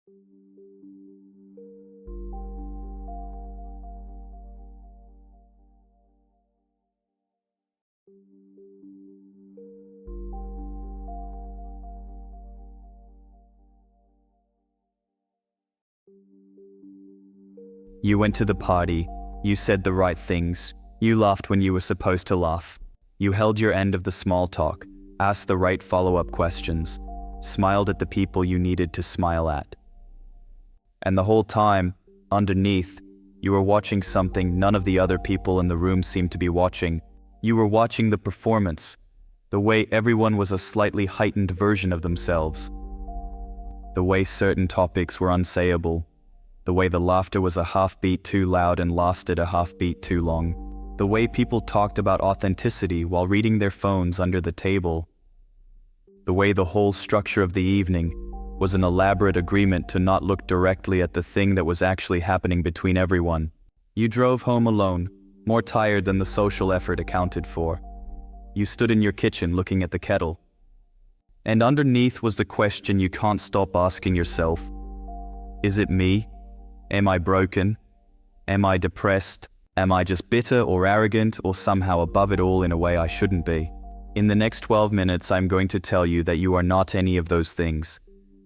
You went to the party, you said the right things, you laughed when you were supposed to laugh. You held your end of the small talk, asked the right follow-up questions, smiled at the people you needed to smile at. And the whole time, underneath, you were watching something none of the other people in the room seemed to be watching. You were watching the performance, the way everyone was a slightly heightened version of themselves, the way certain topics were unsayable, the way the laughter was a half-beat too loud and lasted a half-beat too long, the way people talked about authenticity while reading their phones under the table, the way the whole structure of the evening was an elaborate agreement to not look directly at the thing that was actually happening between everyone. You drove home alone, more tired than the social effort accounted for. You stood in your kitchen looking at the kettle. And underneath was the question you can't stop asking yourself. Is it me? Am I broken? Am I depressed? Am I just bitter or arrogant or somehow above it all in a way I shouldn't be? In the next 12 minutes, I'm going to tell you that you are not any of those things.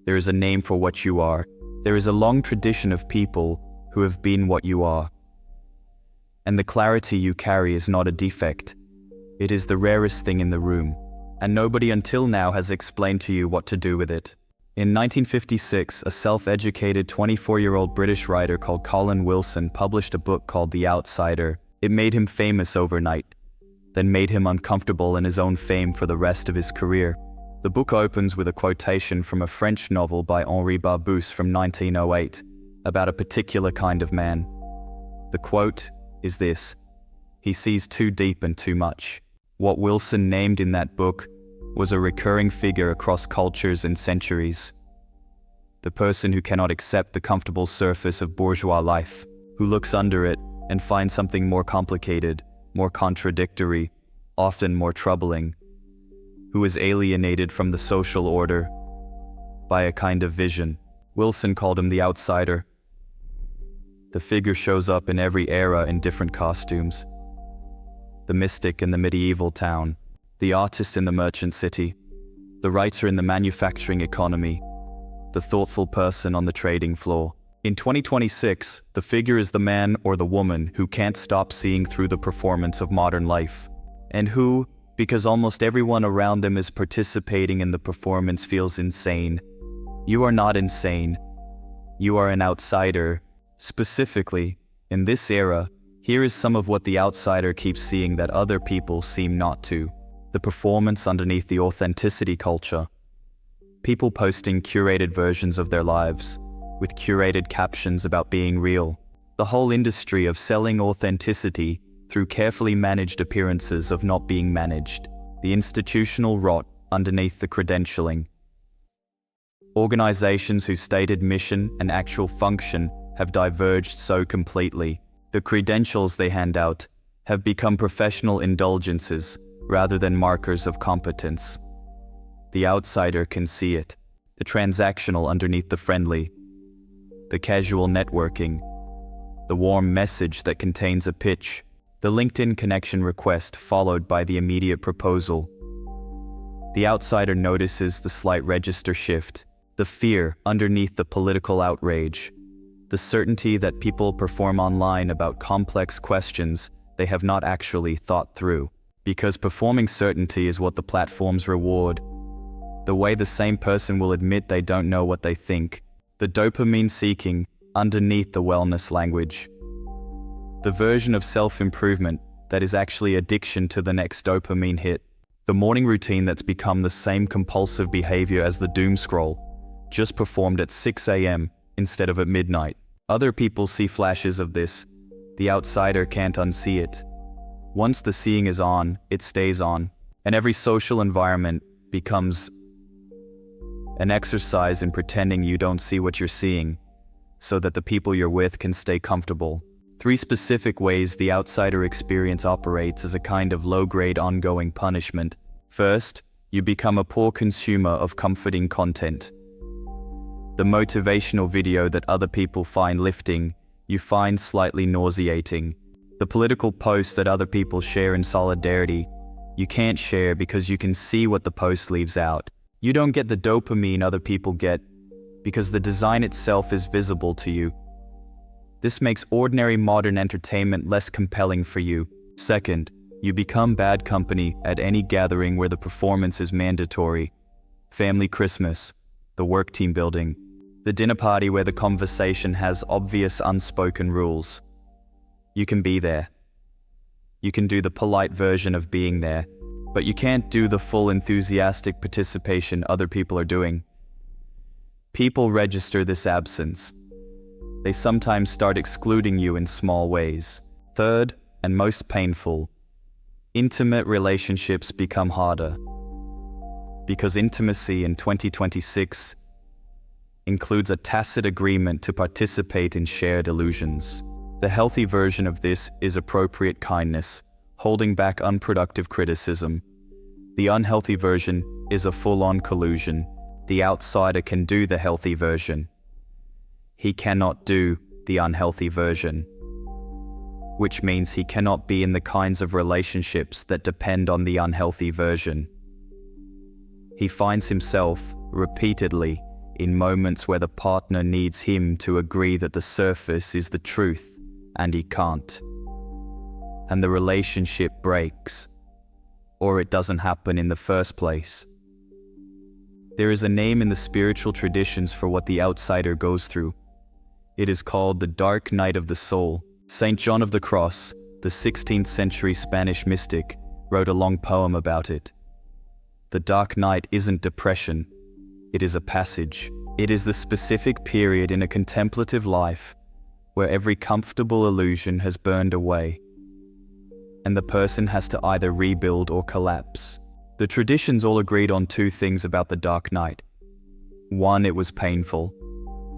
There is a name for what you are. There is a long tradition of people who have been what you are. And the clarity you carry is not a defect. It is the rarest thing in the room. And nobody until now has explained to you what to do with it. In 1956, a self-educated 24-year-old British writer called Colin Wilson published a book called The Outsider. It made him famous overnight, then made him uncomfortable in his own fame for the rest of his career. The book opens with a quotation from a French novel by Henri Barbusse from 1908 about a particular kind of man. The quote is this: "He sees too deep and too much." What Wilson named in that book was a recurring figure across cultures and centuries. The person who cannot accept the comfortable surface of bourgeois life, who looks under it and finds something more complicated, more contradictory, often more troubling, who is alienated from the social order by a kind of vision. Wilson called him the outsider. The figure shows up in every era in different costumes. The mystic in the medieval town, the artist in the merchant city, the writer in the manufacturing economy, the thoughtful person on the trading floor. In 2026, the figure is the man or the woman who can't stop seeing through the performance of modern life, and who, because almost everyone around them is participating in the performance, feels insane. You are not insane. You are an outsider. Specifically, in this era, here is some of what the outsider keeps seeing that other people seem not to. The performance underneath the authenticity culture. People posting curated versions of their lives, with curated captions about being real. The whole industry of selling authenticity through carefully managed appearances of not being managed. The institutional rot underneath the credentialing. Organizations whose stated mission and actual function have diverged so completely. The credentials they hand out have become professional indulgences rather than markers of competence. The outsider can see it. The transactional underneath the friendly. The casual networking. The warm message that contains a pitch. The LinkedIn connection request followed by the immediate proposal. The outsider notices the slight register shift. The fear underneath the political outrage. The certainty that people perform online about complex questions they have not actually thought through. Because performing certainty is what the platforms reward. The way the same person will admit they don't know what they think. The dopamine seeking underneath the wellness language. The version of self-improvement that is actually addiction to the next dopamine hit. The morning routine that's become the same compulsive behavior as the doom scroll, just performed at 6 a.m. instead of at midnight. Other people see flashes of this. The outsider can't unsee it. Once the seeing is on, it stays on, and every social environment becomes an exercise in pretending you don't see what you're seeing, so that the people you're with can stay comfortable. 3 specific ways the outsider experience operates as a kind of low-grade ongoing punishment. First, you become a poor consumer of comforting content. The motivational video that other people find lifting, you find slightly nauseating. The political posts that other people share in solidarity, you can't share because you can see what the post leaves out. You don't get the dopamine other people get because the design itself is visible to you. This makes ordinary modern entertainment less compelling for you. Second, you become bad company at any gathering where the performance is mandatory. Family Christmas, the work team building, the dinner party where the conversation has obvious unspoken rules. You can be there. You can do the polite version of being there, but you can't do the full enthusiastic participation other people are doing. People register this absence. They sometimes start excluding you in small ways. Third, and most painful, intimate relationships become harder. Because intimacy in 2026 includes a tacit agreement to participate in shared illusions. The healthy version of this is appropriate kindness, holding back unproductive criticism. The unhealthy version is a full-on collusion. The outsider can do the healthy version. He cannot do the unhealthy version, which means he cannot be in the kinds of relationships that depend on the unhealthy version. He finds himself repeatedly in moments where the partner needs him to agree that the surface is the truth, and he can't. And the relationship breaks, or it doesn't happen in the first place. There is a name in the spiritual traditions for what the outsider goes through. It is called the dark night of the soul. Saint John of the Cross, the 16th century Spanish mystic, wrote a long poem about it. The dark night isn't depression, it is a passage. It is the specific period in a contemplative life where every comfortable illusion has burned away, and the person has to either rebuild or collapse. The traditions all agreed on two things about the dark night. One, it was painful.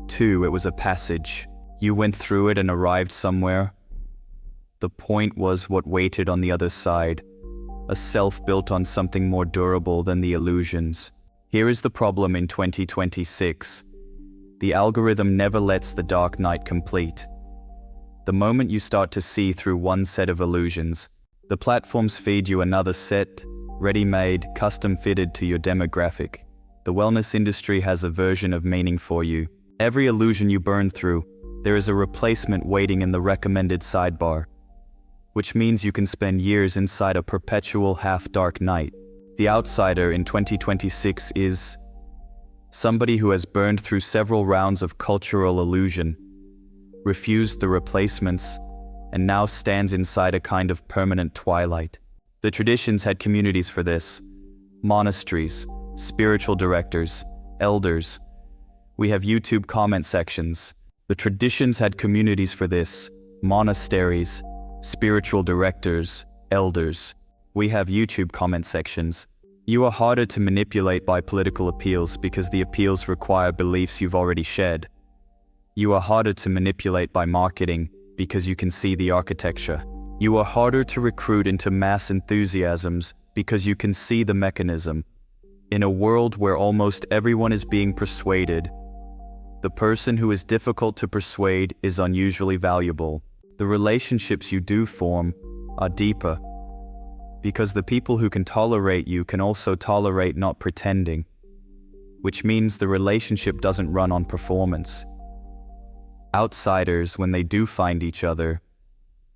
Two, it was a passage. You went through it and arrived somewhere. The point was what waited on the other side, a self built on something more durable than the illusions. Here is the problem in 2026. The algorithm never lets the dark night complete. The moment you start to see through one set of illusions, the platforms feed you another set, ready-made, custom-fitted to your demographic. The wellness industry has a version of meaning for you. Every illusion you burn through, there is a replacement waiting in the recommended sidebar, which means you can spend years inside a perpetual half-dark night. The outsider in 2026 is somebody who has burned through several rounds of cultural illusion, refused the replacements, and now stands inside a kind of permanent twilight. The traditions had communities for this: monasteries, spiritual directors, elders. We have YouTube comment sections. The traditions had communities for this: monasteries, spiritual directors, elders. We have YouTube comment sections. You are harder to manipulate by political appeals because the appeals require beliefs you've already shed. You are harder to manipulate by marketing because you can see the architecture. You are harder to recruit into mass enthusiasms because you can see the mechanism. In a world where almost everyone is being persuaded, the person who is difficult to persuade is unusually valuable. The relationships you do form are deeper, because the people who can tolerate you can also tolerate not pretending, which means the relationship doesn't run on performance. Outsiders, when they do find each other,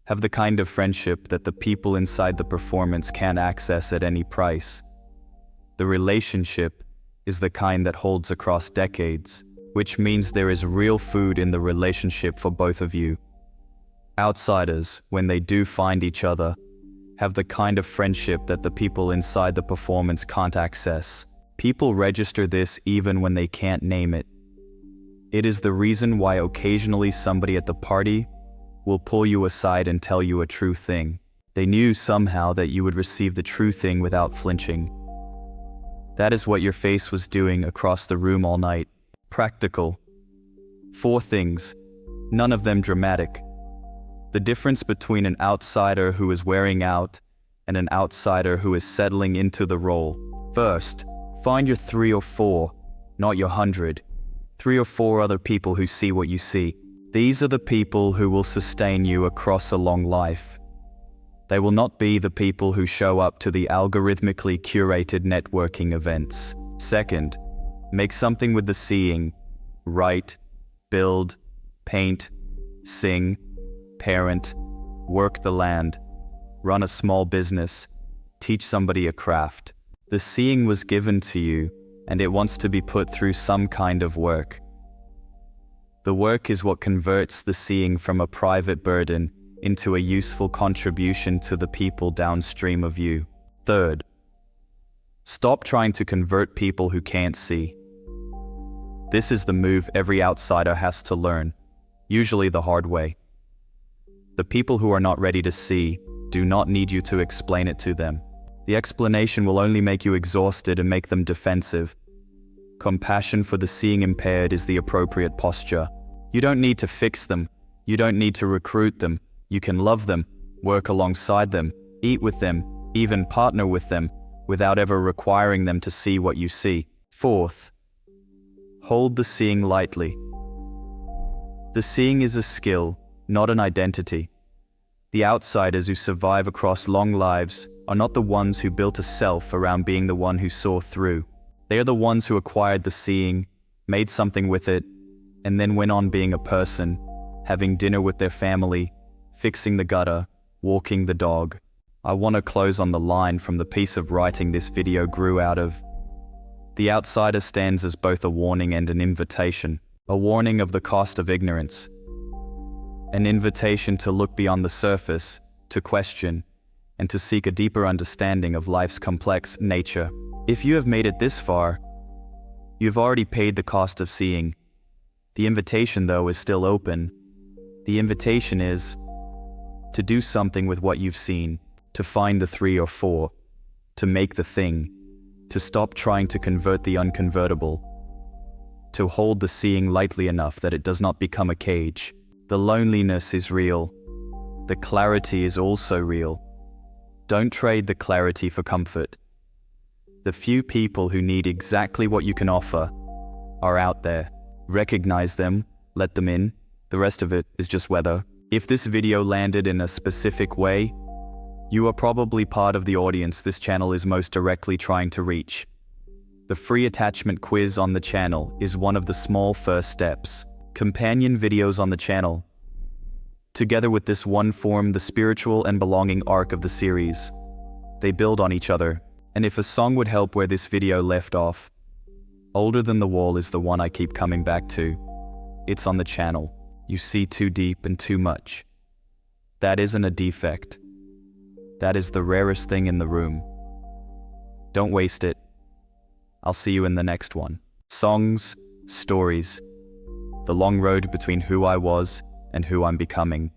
have the kind of friendship that the people inside the performance can't access at any price. The relationship is the kind that holds across decades, which means there is real food in the relationship for both of you. Outsiders, when they do find each other, have the kind of friendship that the people inside the performance can't access. People register this even when they can't name it. It is the reason why occasionally somebody at the party will pull you aside and tell you a true thing. They knew somehow that you would receive the true thing without flinching. That is what your face was doing across the room all night. Practical. 4 things, none of them dramatic. The difference between an outsider who is wearing out and an outsider who is settling into the role. First, find your 3 or 4, not your 100. 3 or 4 other people who see what you see. These are the people who will sustain you across a long life. They will not be the people who show up to the algorithmically curated networking events. Second, make something with the seeing. Write, build, paint, sing, parent, work the land, run a small business, teach somebody a craft. The seeing was given to you, and it wants to be put through some kind of work. The work is what converts the seeing from a private burden into a useful contribution to the people downstream of you. Third, stop trying to convert people who can't see. This is the move every outsider has to learn, usually the hard way. The people who are not ready to see do not need you to explain it to them. The explanation will only make you exhausted and make them defensive. Compassion for the seeing impaired is the appropriate posture. You don't need to fix them. You don't need to recruit them. You can love them, work alongside them, eat with them, even partner with them, without ever requiring them to see what you see. Fourth, hold the seeing lightly. The seeing is a skill, not an identity. The outsiders who survive across long lives are not the ones who built a self around being the one who saw through. They are the ones who acquired the seeing, made something with it, and then went on being a person, having dinner with their family, fixing the gutter, walking the dog. I want to close on the line from the piece of writing this video grew out of. The outsider stands as both a warning and an invitation. A warning of the cost of ignorance. An invitation to look beyond the surface, to question, and to seek a deeper understanding of life's complex nature. If you have made it this far, you've already paid the cost of seeing. The invitation, though, is still open. The invitation is to do something with what you've seen, to find the 3 or 4, to make the thing, to stop trying to convert the unconvertible, to hold the seeing lightly enough that it does not become a cage. The loneliness is real. The clarity is also real. Don't trade the clarity for comfort. The few people who need exactly what you can offer are out there. Recognize them, let them in. The rest of it is just weather. If this video landed in a specific way, you are probably part of the audience this channel is most directly trying to reach. The free attachment quiz on the channel is one of the small first steps. Companion videos on the channel. Together with this one form the spiritual and belonging arc of the series. They build on each other. And if a song would help where this video left off, Older Than the Wall is the one I keep coming back to. It's on the channel. You see too deep and too much. That isn't a defect. That is the rarest thing in the room. Don't waste it. I'll see you in the next one. Songs, stories, the long road between who I was and who I'm becoming.